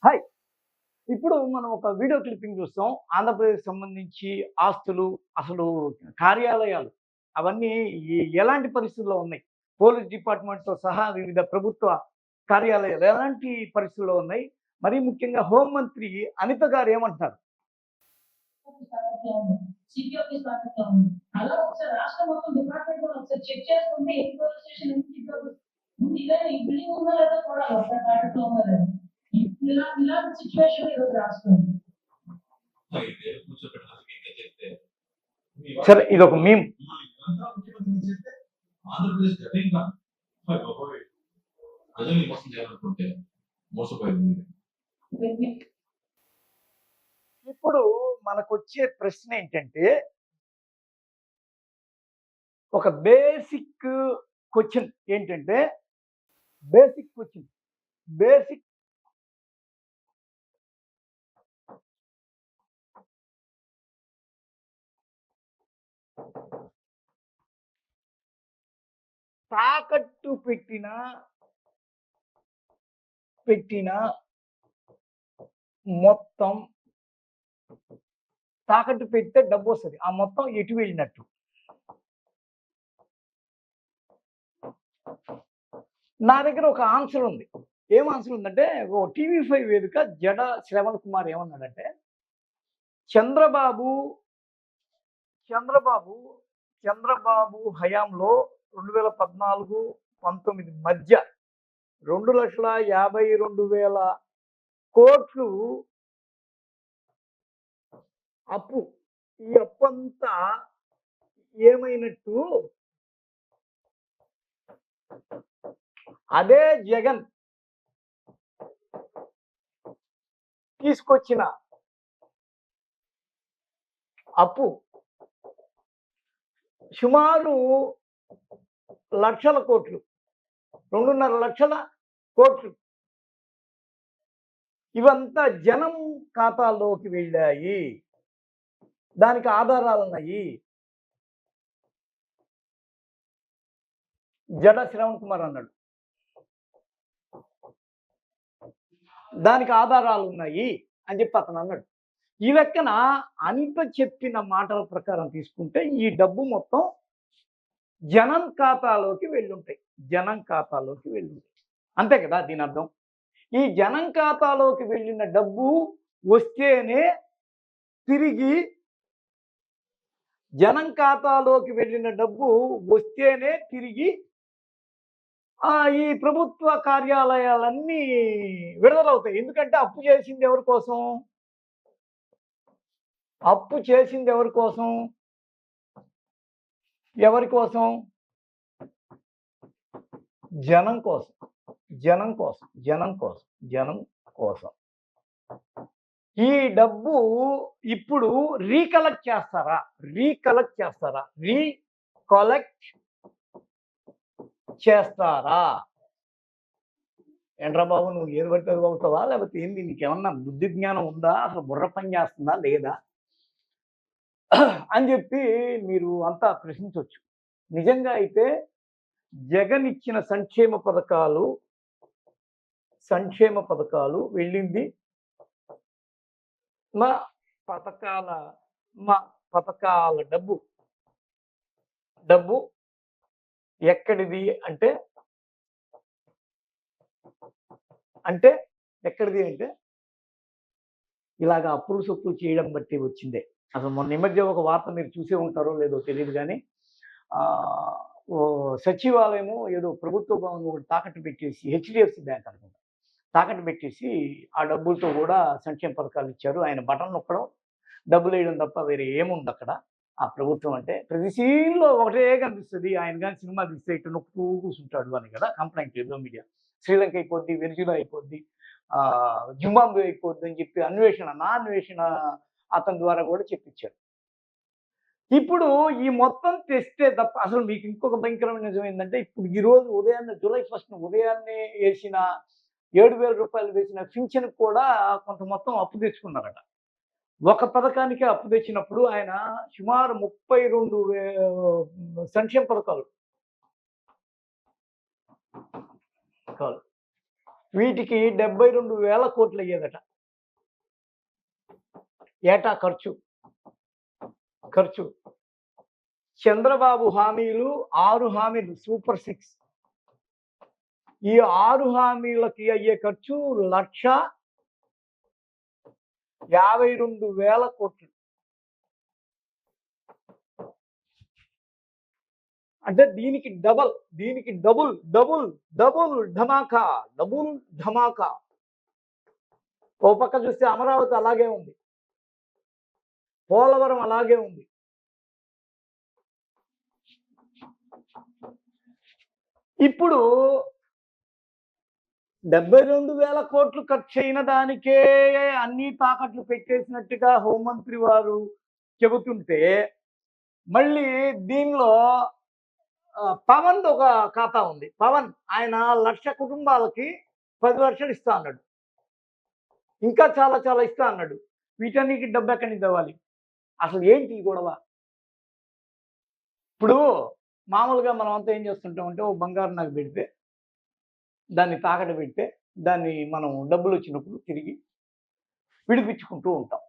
Hi. ఇప్పుడు మనం ఒక వీడియో క్లిప్పింగ్ చూస్తాం. ఆంధ్రప్రదేశ్‌కి సంబంధించి ఆస్తులు, అసలు కార్యాలయాలు అవన్నీ ఎలాంటి పరిస్థితుల్లో ఉన్నాయి? పోలీస్ డిపార్ట్‌మెంట్‌తో సహా వివిధ ప్రభుత్వ కార్యాలయాలు ఎలాంటి పరిస్థితుల్లో ఉన్నాయి? మరీ ముఖ్యంగా హోంమంత్రి అనిత గారు ఏమంటున్నారు? స్థాయిలో ఉంది. సిపి ఆఫీస్ స్థాయిలో ఉంది. అలా ఒకసారి రాష్ట్రం మొత్తం డిపార్ట్మెంట్ కూడా ఒకసారి చెక్ చేసుకుంటే ఏ పోలీస్ స్టేషన్ ముందు ఇదే ఈ బిల్డింగ్ ఉందా లేదా చూడాలి ఒకసారి టార్గెట్ ఉందా లేదా. ఇలాంటి సిచ్యువేషన్ ఈరోజు రాష్ట్రం ఉంది. సరే ఇదొక మీమ్. ఆంధ్రప్రదేశ్ గతంగా ప్రజల్ని మోసం చేయాలనుకుంటే మోసపోయింది. ఇప్పుడు మనకొచ్చే ప్రశ్న ఏంటంటే, ఒక బేసిక్ క్వెషన్ ఏంటంటే, బేసిక్ క్వెషన్ బేసిక్ తాకట్టు పెట్టిన మొత్తం తాకట్టు పెడితే డబ్బొస్తది. ఆ మొత్తం ఎటు వెళ్ళినట్టు? నా దగ్గర ఒక ఆన్సర్ ఉంది. ఏం ఆన్సర్ ఉందంటే, ఓ టీవీ5 వేదిక జడ శ్రవణ్ కుమార్ ఏమన్నాడంటే, చంద్రబాబు చంద్రబాబు చంద్రబాబు హయాంలో 2014, 19 మధ్య 2,52,000 కోట్లు అప్పు. ఈ అప్పంతా ఏమైనట్టు? అదే జగన్ తీసుకొచ్చిన అప్పు సుమారు లక్షల కోట్లు, 2.5 లక్షల కోట్లు. ఇవంతా జనం ఖాతాల్లోకి వెళ్ళాయి. దానికి ఆధారాలున్నాయి. జడ శ్రవణ్ కుమార్ అన్నాడు. దానికి ఆధారాలున్నాయి అని చెప్పి అతను అన్నాడు. ఈ లెక్కన అనిత చెప్పిన మాటల ప్రకారం తీసుకుంటే ఈ డబ్బు మొత్తం జనం ఖాతాలోకి వెళ్ళుంటాయి. జనం ఖాతాలోకి వెళ్ళుంటాయి. అంతే కదా దీని అర్థం? ఈ జనం ఖాతాలోకి వెళ్ళిన డబ్బు వస్తేనే తిరిగి జనం ఖాతాలోకి వెళ్ళిన డబ్బు వస్తేనే తిరిగి ఈ ప్రభుత్వ కార్యాలయాలన్నీ విడుదలవుతాయి. ఎందుకంటే అప్పు చేసింది ఎవరి కోసం? అప్పు చేసింది ఎవరి కోసం? ఎవరి కోసం? జనం కోసం. జనం కోసం. జనం కోసం. జనం కోసం. ఈ డబ్బు ఇప్పుడు రీకలెక్ట్ చేస్తారా? రీకలెక్ట్ చేస్తారా? రీకలెక్ట్ చేస్తారా? ఏంట్రా బాబు నువ్వు ఏది పడితే అది అవుతావా? లేకపోతే ఏంది నీకేమన్నా బుద్ధి జ్ఞానం ఉందా? అసలు బుర్ర పని చేస్తుందా లేదా? అని చెప్పి మీరు అంతా ప్రశ్నించవచ్చు. నిజంగా అయితే జగన్ ఇచ్చిన సంక్షేమ పథకాలు వెళ్ళింది మా పథకాల డబ్బు ఎక్కడిది అంటే ఎక్కడిది అంటే ఇలాగ అప్పులు సొప్పులు చేయడం బట్టి వచ్చిందే. అసలు మొన్న ఈ మధ్య ఒక వార్త మీరు చూసే ఉంటారో లేదో తెలియదు కానీ సచివాలయము ఏదో ప్రభుత్వ భవనం ఒకటి తాకట్టు పెట్టేసి హెచ్డిఎఫ్సి బ్యాంక్ అనుకుంటా తాకట్టు పెట్టేసి ఆ డబ్బులతో కూడా సంక్షేమ పథకాలు ఇచ్చారు. ఆయన బటన్ నొక్కడం డబ్బులు వేయడం తప్ప వేరే ఏముంది అక్కడ? ఆ ప్రభుత్వం అంటే ప్రతి సీన్లో ఒకటే కనిపిస్తుంది. ఆయన కానీ సినిమా తీస్తే ఇటు నొక్కుతూ కూర్చుంటాడు అని కదా కంప్లైంట్ ఏదో మీడియా. శ్రీలంక అయిపోద్ది, వెనిజులా అయిపోద్ది, జింబాబ్వే అయిపోద్ది అని చెప్పి నా అన్వేషణ అతని ద్వారా కూడా చెప్పించారు. ఇప్పుడు ఈ మొత్తం తెస్తే తప్ప అసలు మీకు ఇంకొక భయంకరమైన నిజం ఏంటంటే, ఇప్పుడు ఈరోజు ఉదయాన్నే జూలై 1 ఉదయాన్నే వేసిన 7,000 రూపాయలు వేసిన పింఛన్కి కూడా కొంత మొత్తం అప్పు తెచ్చుకున్నారట. ఒక పథకానికే అప్పు తెచ్చినప్పుడు ఆయన సుమారు 32 సంక్షేమ పథకాలు వీటికి 72,000 కోట్లు అయ్యేదట ఏటా ఖర్చు. చంద్రబాబు హామీలు 6 హామీలు సూపర్ 6. ఈ 6 హామీలకి అయ్యే ఖర్చు 1,52,000 కోట్లు. అంటే దీనికి డబుల్ ధమాకా. ఓ పక్క చూస్తే అమరావతి అలాగే ఉంది, పోలవరం అలాగే ఉంది. ఇప్పుడు 72,000 కోట్లు ఖర్చు అయిన దానికే అన్ని తాకట్లు పెట్టేసినట్టుగా హోంమంత్రి వారు చెబుతుంటే, మళ్ళీ దీనిలో పవన్ ఒక ఖాతా ఉంది. పవన్ ఆయన 1,00,000 కుటుంబాలకి 10 లక్షలు ఇస్తా అన్నాడు, ఇంకా చాలా ఇస్తా అన్నాడు. వీటన్నిటికి డబ్బు ఎక్కడి నుంచి ఇవ్వాలి? అసలు ఏంటి ఈ గొడవ? ఇప్పుడు మామూలుగా మనం అంతా ఏం చేస్తుంటామంటే, ఓ బంగారు నగ పెడితే, దాన్ని తాకట్టు పెడితే, దాన్ని మనం డబ్బులు వచ్చినప్పుడు తిరిగి విడిపించుకుంటూ ఉంటాం.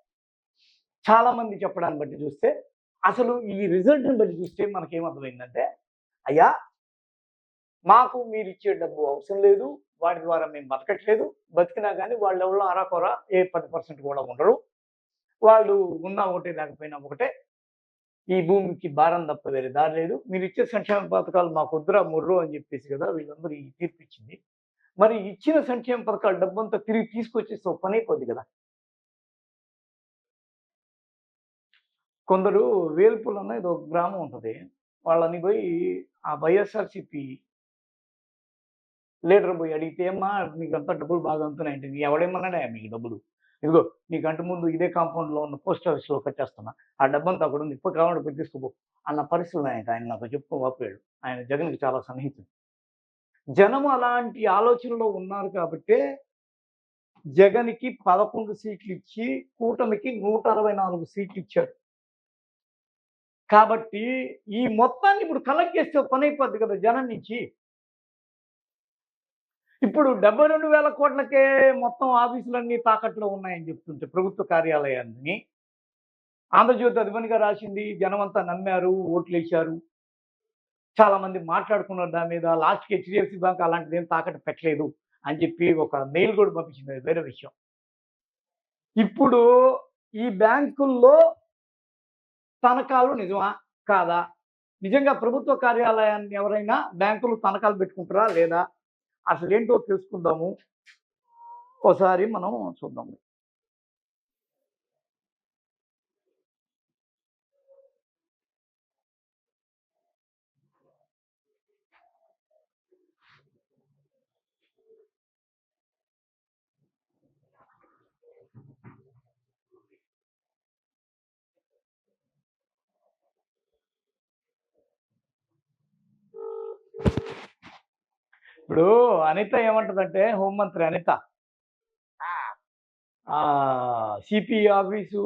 చాలామంది చెప్పడాన్ని బట్టి చూస్తే, అసలు ఈ రిజల్ట్ని బట్టి చూస్తే మనకేమర్థమైందంటే, అయ్యా మాకు మీరు ఇచ్చే డబ్బు అవసరం లేదు, వాటి ద్వారా మేము బతకట్లేదు, బతికినా కానీ వాళ్ళు ఎవరో అరాకొర 10% కూడా ఉండరు, వాళ్ళు ఉన్నా ఒకటే లేకపోయినా ఒకటే, ఈ భూమికి భారం తప్ప వేరే దారి లేదు, మీరు ఇచ్చే సంక్షేమ పథకాలు మాకు వద్దురా ముర్రు అని చెప్పేసి కదా వీళ్ళందరూ ఈ తీర్పు ఇచ్చింది. మరి ఇచ్చిన సంక్షేమ పథకాల డబ్బంతా తిరిగి తీసుకొచ్చేస్తే ఒక పని అయిపోద్ది కదా. కొందరు వేల్పులు అన్న ఏదో ఒక గ్రామం ఉంటుంది, వాళ్ళని పోయి ఆ వైఎస్ఆర్సీపీ లీడర్ పోయి అడిగితే, ఏమ్మా మీకంతా డబ్బులు బాగా అందుతున్నాయంటే, నీ ఎవడేమన్నాడే మీకు డబ్బులు, ఇదిగో నీకంటే ముందు ఇదే కాంపౌండ్లో ఉన్న పోస్ట్ ఆఫీస్లో కట్టేస్తున్నా, ఆ డబ్బంతా అక్కడ ఉంది, ఇప్పుడు కావాలంటే పోయి తీసుకోపో అన్న పరిస్థితులు ఆయన నాకు చెప్పుకో వాపోయాడు. ఆయన జగన్కి చాలా సన్నిహితుడు. జనం అలాంటి ఆలోచనలో ఉన్నారు కాబట్టే జగన్కి 11 సీట్లు ఇచ్చి కూటమికి 164 సీట్లు ఇచ్చారు. కాబట్టి ఈ మొత్తాన్ని ఇప్పుడు కలెక్ట్ చేస్తే పని అయిపోద్ది కదా జనం నుంచి. ఇప్పుడు 72,000 కోట్లకే మొత్తం ఆఫీసులన్నీ తాకట్లో ఉన్నాయని చెప్తుంటే ప్రభుత్వ కార్యాలయాన్ని ఆంధ్రజ్యోతి అధిపనిగా రాసింది, జనం అంతా నమ్మారు, ఓట్లేశారు, చాలా మంది మాట్లాడుకున్నారు దాని మీద. లాస్ట్కి హెచ్డిఎఫ్సి బ్యాంక్ అలాంటిది ఏం తాకట్టు పెట్టలేదు అని చెప్పి ఒక మెయిల్ కూడా పంపించింది, అది వేరే విషయం. ఇప్పుడు ఈ బ్యాంకుల్లో తనఖాలు నిజమా కాదా? నిజంగా ప్రభుత్వ కార్యాలయాన్ని ఎవరైనా బ్యాంకులు తనఖాలు పెట్టుకుంటారా లేదా? అసలు ఏంటో తెలుసుకుందాము, ఒకసారి మనం చూద్దాం. ఇప్పుడు అనిత ఏమంటదంటే, హోంమంత్రి అనిత సిపి ఆఫీసు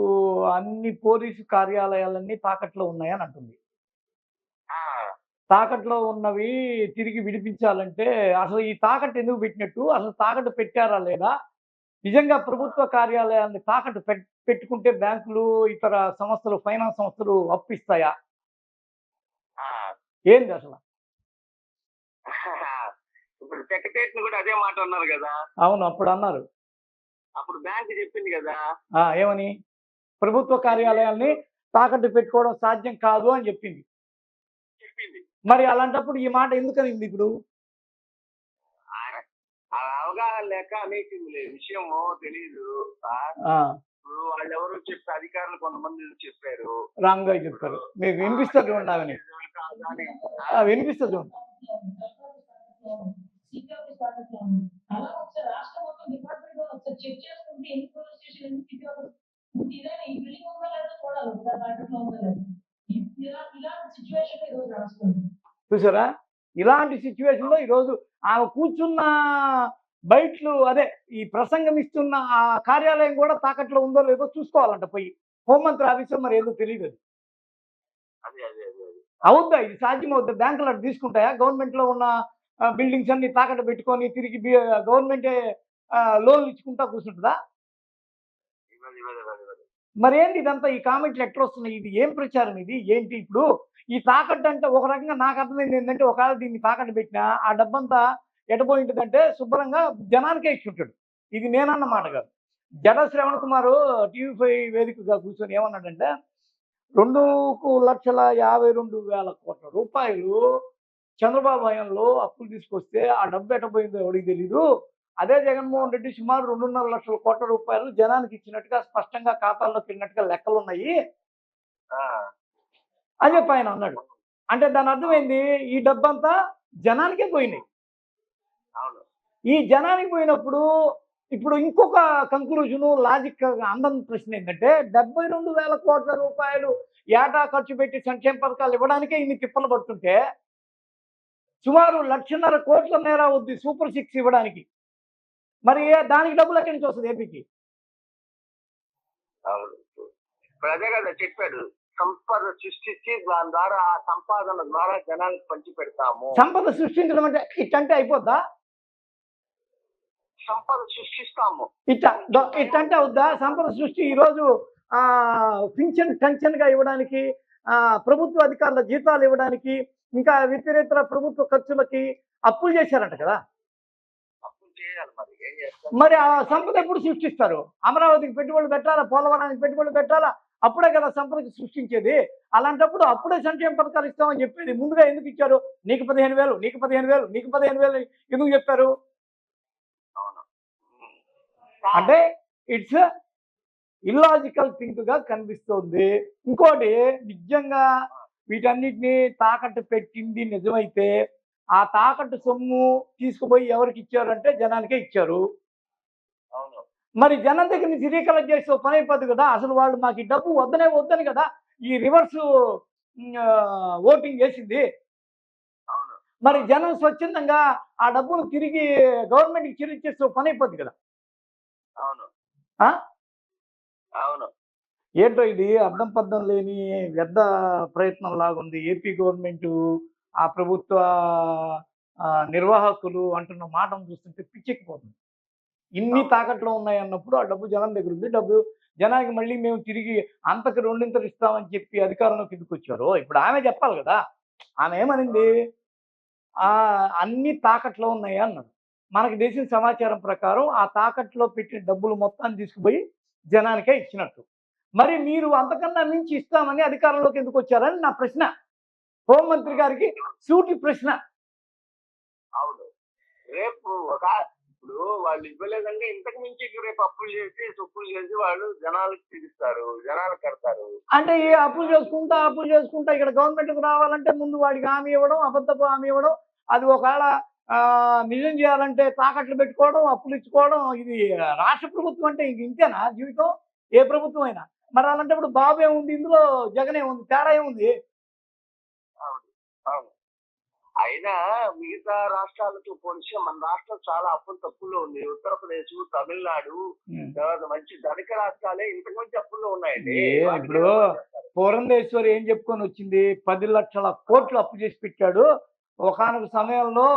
అన్ని పోలీసు కార్యాలయాలన్నీ తాకట్లో ఉన్నాయని అంటుంది. తాకట్లో ఉన్నవి తిరిగి విడిపించాలంటే అసలు ఈ తాకట్టు ఎందుకు పెట్టినట్టు, అసలు తాకట్టు పెట్టారా లేదా? నిజంగా ప్రభుత్వ కార్యాలయాన్ని తాకట్టు పెట్టుకుంటే బ్యాంకులు, ఇతర సంస్థలు, ఫైనాన్స్ సంస్థలు అప్పిస్తాయా? ఏంది అసలు? ఇప్పుడు సెక్రటరీ కూడా అదే మాట అన్నారు కదా. అవును, అప్పుడు అన్నారు. అప్పుడు బ్యాంక్ చెప్పింది కదా, ఏమని? ప్రభుత్వ కార్యాలయాల్ని తాకట్టు పెట్టుకోవడం సాధ్యం కాదు అని చెప్పింది. మరి అలాంటప్పుడు ఈ మాట ఎందుకనింది ఇప్పుడు? అవగాహన లేక అనేసింది, విషయము తెలీదు. ఇప్పుడు వాళ్ళు ఎవరు చెప్పి అధికారులు కొంతమంది చెప్పారు, రాంగ్ గా చెప్పారు. మీకు వినిపిస్తుంది చూడండి, వినిపిస్తుంది చూడండి. అలా ఒకసారి రాష్ట్రం మొత్తం డిపార్ట్మెంట్ లో ఒకసారి చెక్ చేసుకుంటే ఎన్ని పోలీస్ స్టేషన్ ఎన్ని ఇదేనా ఈ బిల్డింగ్ ఉందా లేదా చూడాలి, ఒకసారి తాకట్లో ఉందా లేదా. ఇలాంటి సిచ్యువేషన్ ఈరోజు రాస్తుంది. చూసారా, ఇలాంటి సిచ్యువేషన్ లో ఈరోజు ఆమె కూర్చున్న బయట్లు, అదే ఈ ప్రసంగం ఇస్తున్న ఆ కార్యాలయం కూడా తాకట్లో ఉందో లేదో చూసుకోవాలంట పోయి. హోంమంత్రి ఆఫీసర్ మరి ఏదో తెలియదు. అవుద్దా ఇది? సాధ్యం అవుద్దా? బ్యాంకులు అటు తీసుకుంటాయా? గవర్నమెంట్ లో ఉన్న బిల్డింగ్స్ అన్ని తాకట్టు పెట్టుకొని తిరిగి గవర్నమెంటే లోన్లు ఇచ్చుకుంటా కూర్చుంటుందా? మరేంటి ఇదంతా ఈ కామెంట్లు ఎట్లా వస్తున్నాయి? ఇది ఏం ప్రచారం ఇది? ఏంటి ఇప్పుడు ఈ తాకట్టు అంటే ఒక రకంగా నాకు అర్థమైంది ఏంటంటే ఒకవేళ దీన్ని తాకట్టు పెట్టినా ఆ డబ్బంతా ఎటపోయి ఉంటుందంటే శుభ్రంగా జనానికే ఇచ్చుంటాడు. ఇది నేనన్న మాట కాదు. జడ శ్రవణ్ కుమార్ టీవీ5 వేదికగా కూర్చొని ఏమన్నాడంటే 2,52,000 కోట్ల చంద్రబాబు హయాంలో అప్పులు తీసుకొస్తే ఆ డబ్బు ఎటపోయిందో ఎవరికి తెలీదు. అదే జగన్మోహన్ రెడ్డి సుమారు 2.5 లక్షల కోట్ల రూపాయలు జనానికి ఇచ్చినట్టుగా స్పష్టంగా ఖాతాల్లోకి వెళ్ళినట్టుగా లెక్కలు ఉన్నాయి అని చెప్పి ఆయన అన్నాడు. అంటే దాని అర్థమైంది ఈ డబ్బంతా జనానికే పోయినాయి. ఈ జనానికి పోయినప్పుడు ఇప్పుడు ఇంకొక కంక్లూజను లాజిక్ అందం ప్రశ్న ఏంటంటే 72,000 కోట్ల రూపాయలు ఏటా ఖర్చు పెట్టి సంక్షేమ పథకాలు ఇవ్వడానికే ఇన్ని తిప్పలు పడుతుంటే సుమారు 1,50,000 కోట్ల మేర అవుద్ది సూపర్ 6 ఇవ్వడానికి. మరి దానికి డబ్బులు ఎక్కడి నుంచి వస్తుంది ఏపీకి? అదే కదా చెప్పాడు, సంపద సృష్టించి దాని ద్వారా ఆ సంపాదన ద్వారా జనాలకు పంచి పెడతాము. సంపద సృష్టించడం అంటే ఇట్టంటే అయిపోద్దా? సంపద సృష్టిస్తాము ఇట్టంటే అవుద్దా? సంపద సృష్టి ఈరోజు టెన్షన్గా ఇవ్వడానికి, ప్రభుత్వ అధికారుల జీతాలు ఇవ్వడానికి, ఇంకా ఇతరేతర ప్రభుత్వ ఖర్చులకి అప్పులు చేశారంట కదా. మరి ఆ సంపద ఎప్పుడు సృష్టిస్తారు? అమరావతికి పెట్టుబడులు పెట్టాలా, పోలవరానికి పెట్టుబడులు పెట్టాలా, అప్పుడే కదా సంపదకి సృష్టించేది. అలాంటప్పుడు అప్పుడే సంక్షేమ పథకాలు ఇస్తామని చెప్పేది ముందుగా ఎందుకు ఇచ్చారు? నీకు 15,000, నీకు 15,000, నీకు 15,000 ఎందుకు చెప్పారు? అంటే ఇట్స్ ఇల్లాజికల్ థింక్గా కనిపిస్తుంది. ఇంకోటి, నిజంగా వీటన్నిటిని తాకట్టు పెట్టింది నిజమైతే ఆ తాకట్టు సొమ్ము తీసుకుపోయి ఎవరికి ఇచ్చారంటే జనానికే ఇచ్చారు. మరి జనం దగ్గర నుంచి రీకలెక్ట్ చేస్తే పని అయిపోద్ది కదా. అసలు వాళ్ళు మాకు ఈ డబ్బు వద్దని కదా ఈ రివర్స్ ఓటింగ్ చేసింది. మరి జనం స్వచ్ఛందంగా ఆ డబ్బును తిరిగి గవర్నమెంట్కి చెల్లించేస్తే పని అయిపోద్ది కదా. ఏంటో ఇది అర్థం పద్ధం లేని వ్యర్థ ప్రయత్నం లాగుంది. ఏపీ గవర్నమెంట్, ఆ ప్రభుత్వ నిర్వాహకులు అంటున్న మాటను చూస్తుంటే పిచ్చెక్కిపోతుంది. ఇన్ని తాకట్లో ఉన్నాయి అన్నప్పుడు ఆ డబ్బు జనం దగ్గర ఉంది. డబ్బు జనానికి మళ్ళీ మేము తిరిగి అంతకు 2 ఇస్తామని చెప్పి అధికారంలోకి ఎందుకు వచ్చారో ఇప్పుడు ఆమె చెప్పాలి కదా. ఆమె ఏమనింది? అన్ని తాకట్లో ఉన్నాయి అన్నాడు. మనకు తెలిసిన సమాచారం ప్రకారం ఆ తాకట్లో పెట్టిన డబ్బులు మొత్తాన్ని తీసుకుపోయి జనానికే ఇచ్చినట్టు. మరి మీరు అంతకన్నా మించి ఇస్తామని అధికారంలోకి ఎందుకు వచ్చారని నా ప్రశ్న. హోంమంత్రి గారికి సూటి ప్రశ్న. అవును, రేపు ఇప్పుడు వాళ్ళు ఇవ్వలేదంటే ఇంతకు మించి రేపు అప్పులు చేసి వాళ్ళు జనాలకు తీరుస్తారు, జనాలకు కడతారు. అంటే ఈ అప్పులు చేసుకుంటా ఇక్కడ గవర్నమెంట్కి రావాలంటే ముందు వాడికి హామీ ఇవ్వడం, అబద్ధపు హామీ ఇవ్వడం, అది ఒకవేళ నిజం చేయాలంటే తాకట్లు పెట్టుకోవడం, అప్పులు ఇచ్చుకోవడం. ఇది రాష్ట్ర ప్రభుత్వం అంటే ఇంక ఇంతేనా జీవితం? ఏ ప్రభుత్వం అయినా. మరి అలాంటప్పుడు బాబు ఏముంది ఇందులో, జగన్ ఏముంది, తేడా ఏముంది? అయినా మిగతా రాష్ట్రాలతో పోలిస్తే మన రాష్ట్రం చాలా అప్పులు తప్పుల్లో ఉంది. ఉత్తరప్రదేశ్, తమిళనాడు, తర్వాత మంచి ధనిక రాష్ట్రాలే ఇంతకు మంచి అప్పుల్లో ఉన్నాయండి. ఇప్పుడు పురంధేశ్వరి ఏం చెప్పుకొని వచ్చింది? 10 లక్షల కోట్లు అప్పు చేసి పెట్టాడు. ఒకానొక సమయంలో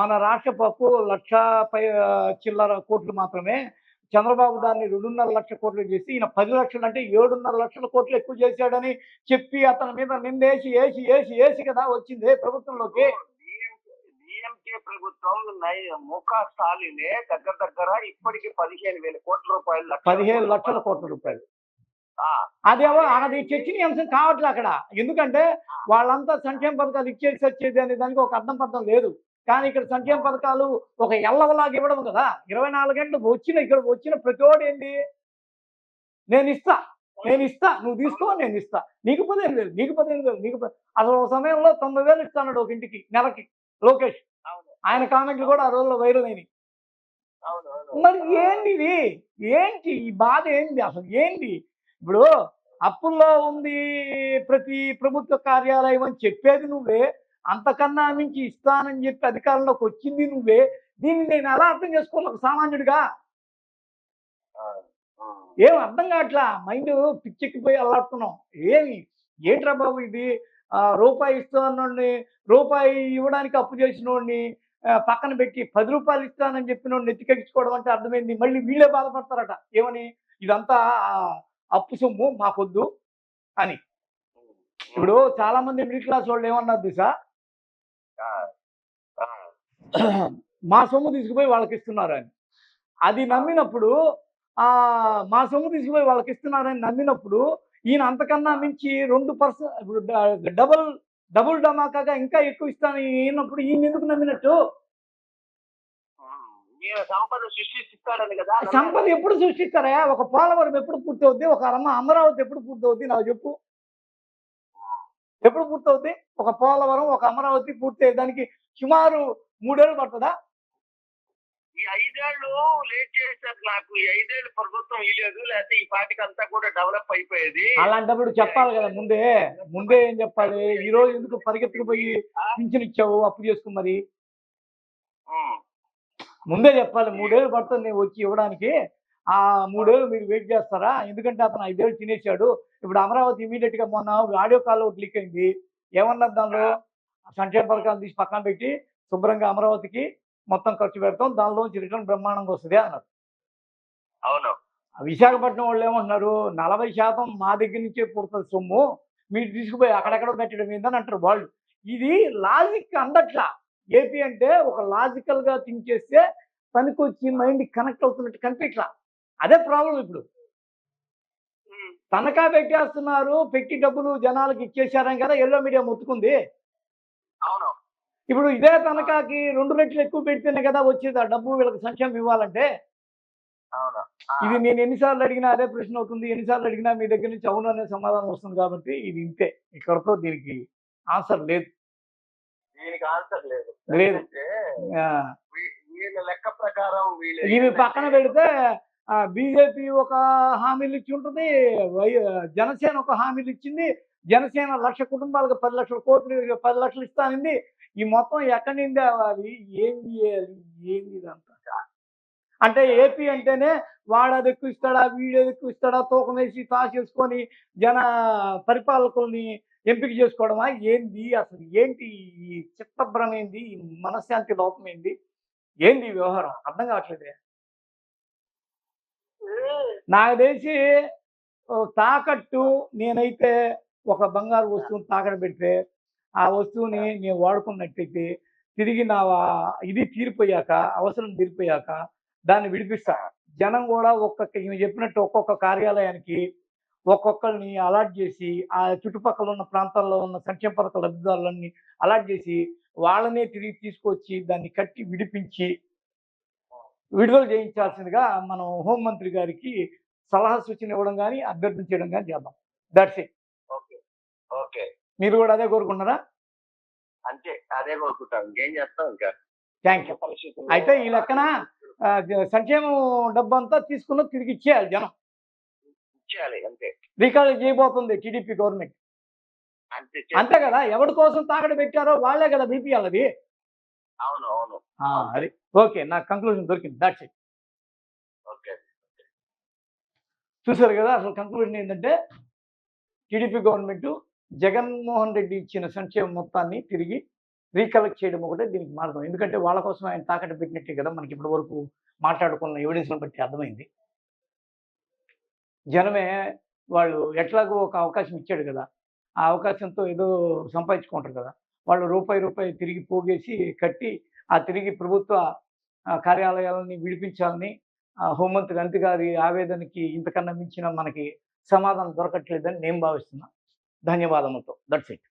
మన రాష్ట్ర పప్పు 1,00,000 చిల్లర కోట్లు మాత్రమే. చంద్రబాబు దాన్ని 2.5 లక్షల కోట్లు చేసి ఈయన 10 లక్షలు అంటే 7.5 లక్షల కోట్లు ఎక్కువ చేశాడని చెప్పి అతని మీద నిందేసి కదా వచ్చింది ప్రభుత్వంలోకి. డిఎంకే ప్రభుత్వం ముఖా స్టాలినే దగ్గర ఇప్పటికి 15,000 కోట్ల రూపాయలు, 15 లక్షల కోట్ల రూపాయలు. అదేమో అది చర్చనీయాంశం కావట్లే అక్కడ. ఎందుకంటే వాళ్ళంతా సంక్షేమ పథకాలు ఇచ్చేసి వచ్చేది అనే దానికి ఒక అర్థం పద్ధం లేదు. కానీ ఇక్కడ సంక్షేమ పథకాలు ఒక ఎల్లవలాగా ఇవ్వడం కదా. 24 గంటలు ఇక్కడ వచ్చిన ప్రతివాడు ఏంది? నేను ఇస్తా, నువ్వు తీసుకో, నేను ఇస్తా, నీకు 15,000. అసలు ఒక సమయంలో 90,000 ఇస్తాడు ఒక ఇంటికి నెలకి లోకేష్. ఆయన కామెంట్లు కూడా ఆ రోజుల్లో వైరల్ అయినాయి. మరి ఏంటి ఈ బాధ ఏంది? అసలు ఏంటి? ఇప్పుడు అప్పుల్లో ఉంది ప్రతి ప్రభుత్వ కార్యాలయం అని చెప్పేది నువ్వే, అంతకన్నా మించి ఇస్తానని చెప్పి అధికారంలోకి వచ్చింది నువ్వే. దీన్ని నేను ఎలా అర్థం చేసుకోవాలి ఒక సామాన్యుడిగా? ఏం అర్థం కావట్లా. మైండ్ పిచ్చెక్కిపోయి అల్లాడుతున్నాం. ఏంట్రా బాబు ఇది? రూపాయి ఇస్తానోడిని, రూపాయి ఇవ్వడానికి అప్పు చేసినోడిని పక్కన పెట్టి 10 రూపాయలు ఇస్తానని చెప్పినోడు నెత్తికెక్కించుకోవడం అంటే అర్థమైంది. మళ్ళీ వీళ్ళే బాధపడతారట. ఏమని? ఇదంతా అప్పు సొమ్ము మాకొద్దు అని. ఇప్పుడు చాలా మంది మిడిల్ క్లాస్ వాళ్ళు ఏమన్నారు తెలుసా? ఆ, ఆ, మా సొమ్ము తీసుకుపోయి వాళ్ళకి ఇస్తున్నారు అని. అది నమ్మినప్పుడు మా సొమ్ము తీసుకుపోయి వాళ్ళకి ఇస్తున్నారని నమ్మినప్పుడు ఈయన అంతకన్నా మించి 2% ఇప్పుడు డబుల్ ధమాకాగా ఇంకా ఎక్కువ ఇస్తాను ఈయనప్పుడు ఈయన ఎందుకు నమ్మినట్టు? ఈయన సంపద సృష్టిస్తాడని కదా. సంపద ఎప్పుడు సృష్టిస్తారా? ఒక పోలవరం ఎప్పుడు పూర్తవుద్ది? ఒక అమరావతి ఎప్పుడు పూర్తవుద్ది? నాకు చెప్పు. ఎప్పుడు పూర్తవుద్ది? ఒక పోలవరం, ఒక అమరావతి పూర్తయ్యేదానికి సుమారు 3 ఏళ్ళు పడుతుందా? ఈ 5 ఏళ్ళు లేట్ చేశారు. నాకు ఈ 5 ఏళ్ళు ప్రభుత్వం ఇవ్వలేదు, లేకపోతే ఈ పార్టీకి అంతా కూడా డెవలప్ అయిపోయేది. అలాంటప్పుడు చెప్పాలి కదా ముందే ఏం చెప్పాలి? ఈ రోజు ఎందుకు పరిగెత్తుకుపోయి పింఛన్ ఇచ్చావు అప్పు చేసుకుని? మరి ముందే చెప్పాలి. 3 ఏళ్ళు పడుతుంది వచ్చి ఇవ్వడానికి. ఆ 3 ఏళ్ళు మీరు వెయిట్ చేస్తారా? ఎందుకంటే అతను 5 ఏళ్ళు తినేశాడు. ఇప్పుడు అమరావతి ఇమీడియట్ గా మొన్న ఆడియో కాల్ ఒకటి లీక్ అయింది. ఏమన్నారు దానిలో? సంక్షేమ పథకాలు తీసి పక్కన పెట్టి శుభ్రంగా అమరావతికి మొత్తం ఖర్చు పెడతాం, దానిలోంచి రిటర్న్ బ్రహ్మాండంగా వస్తుంది అన్నారు. అవును. విశాఖపట్నం వాళ్ళు ఏమంటున్నారు? 40% మా దగ్గర నుంచే పుడుతుంది సొమ్ము, మీరు తీసుకుపోయి అక్కడెక్కడో పెట్టడం ఏందని అంటారు వాళ్ళు. ఇది లాజిక్ అందట్లా. ఏపీ అంటే ఒక లాజికల్ గా థింక్ చేస్తే పనికొచ్చి మైండ్ కనెక్ట్ అవుతున్నట్టు కనిపించట్లా. అదే ప్రాబ్లం ఇప్పుడు. తనఖా పెట్టేస్తున్నారు, పెట్టి డబ్బులు జనాలకు ఇచ్చేసారని కదా ఎల్లో మీడియా మొత్తుకుంది. అవును. ఇప్పుడు ఇదే తనఖాకి 2 రెట్లు ఎక్కువ పెడితేనే కదా వచ్చేది ఆ డబ్బు వీళ్ళకి సంక్షేమం ఇవ్వాలంటే. అవును. ఇది నేను ఎన్నిసార్లు అడిగినా అదే ప్రశ్న అవుతుంది. ఎన్నిసార్లు అడిగినా మీ దగ్గర నుంచి అవును అనే సమాధానం వస్తుంది కాబట్టి ఇది ఇంతే. ఇక్కడతో దీనికి ఆన్సర్ లేదు. దీనికి ఆన్సర్ లేదు. లేదు. ఆ, వీళ్ళ లెక్క ప్రకారం ఇవి పక్కన పెడితే బీజేపీ ఒక హామీలు ఇచ్చి ఉంటుంది, జనసేన ఒక హామీలు ఇచ్చింది. జనసేన 1,00,000 కుటుంబాలకు 10 లక్షల కోట్లు 10 లక్షలు ఇస్తానింది. ఈ మొత్తం ఎక్కడి నుంచి తేవాలి? ఏం చేయాలి? ఏంది ఇదంతా? అంటే ఏపీ అంటేనే వాడది ఎక్కువ ఇస్తాడా, వీడేది ఎక్కువ ఇస్తాడా, తూకం వేసి తాసేసుకొని జన పరిపాలకుల్ని ఎంపిక చేసుకోవడమా? ఏంది అసలు? ఏంటి ఈ చిత్తభ్రమ? ఏంది ఈ మనశ్శాంతి లోపం? ఏంది ఏంది ఈ వ్యవహారం? అర్థం కావట్లేదే. నాకు తెలిసి తాకట్టు నేనైతే ఒక బంగారు వస్తువుని తాకట్టు పెడితే ఆ వస్తువుని నేను వాడుకున్నట్టయితే తిరిగి నా ఇది తీరిపోయాక, అవసరం తీరిపోయాక దాన్ని విడిపిస్తా. జనం కూడా ఈమె చెప్పినట్టు ఒక్కొక్క కార్యాలయానికి ఒక్కొక్కరిని అలాట్ చేసి ఆ చుట్టుపక్కల ఉన్న ప్రాంతాల్లో ఉన్న సంక్షేమ పథకాల లబ్ధిదారులన్నీ అలాట్ చేసి వాళ్ళనే తిరిగి తీసుకొచ్చి దాన్ని కట్టి విడిపించి విడుదల చేయించాల్సిందిగా మనం హోంమంత్రి గారికి సలహా సూచన ఇవ్వడం కానీ అభ్యర్థించడం కానీ చేద్దాం. That's it. ఓకే. ఓకే. మీరు కూడా అదే కోరుకుంటున్నారా? అంతే, అదే కోరుకుంటాం. ఇంకేం చేస్తాం ఇంకా. Thank you. అయితే ఈ లెక్కన సంక్షేమం డబ్బంతా తీసుకున్న తిరిగి ఇచ్చేయాలి జనం. ఇచ్చేయాలి అంతే. రీకాల్ చేయబోతుంది టీడీపీ గవర్నమెంట్. అంతే అంతే కదా. ఎవరి కోసం తాకట్టు పెట్టారో వాళ్ళే కదా బీపీఎల్ అది. అవును. అవును. అది ఓకే. నాకు కంక్లూజన్ దొరికింది. That's it. ఓకే. చూసారు కదా. అసలు కంక్లూజన్ ఏంటంటే టీడీపీ గవర్నమెంట్ జగన్మోహన్ రెడ్డి ఇచ్చిన సంక్షేమం మొత్తాన్ని తిరిగి రీకలెక్ట్ చేయడం ఒకటే దీనికి మార్గం. ఎందుకంటే వాళ్ళ కోసం ఆయన తాకట్టు పెట్టినట్టే కదా మనకి ఇప్పటి వరకు మాట్లాడుకున్న ఎవిడెన్స్ని బట్టి అర్థమైంది. జనమే వాళ్ళు ఎట్లాగో ఒక అవకాశం ఇచ్చాడు కదా, ఆ అవకాశంతో ఏదో సంపాదించుకుంటారు కదా. వాళ్ళు రూపాయి తిరిగి పోగేసి కట్టి ఆ తిరిగి ప్రభుత్వ కార్యాలయాలని విడిపించాలని హోంమంత్రి అనిత గారి ఆవేదనకి ఇంతకన్నా మించిన మనకి సమాధానం దొరకట్లేదని నేను భావిస్తున్నా. ధన్యవాదములతో. That's it.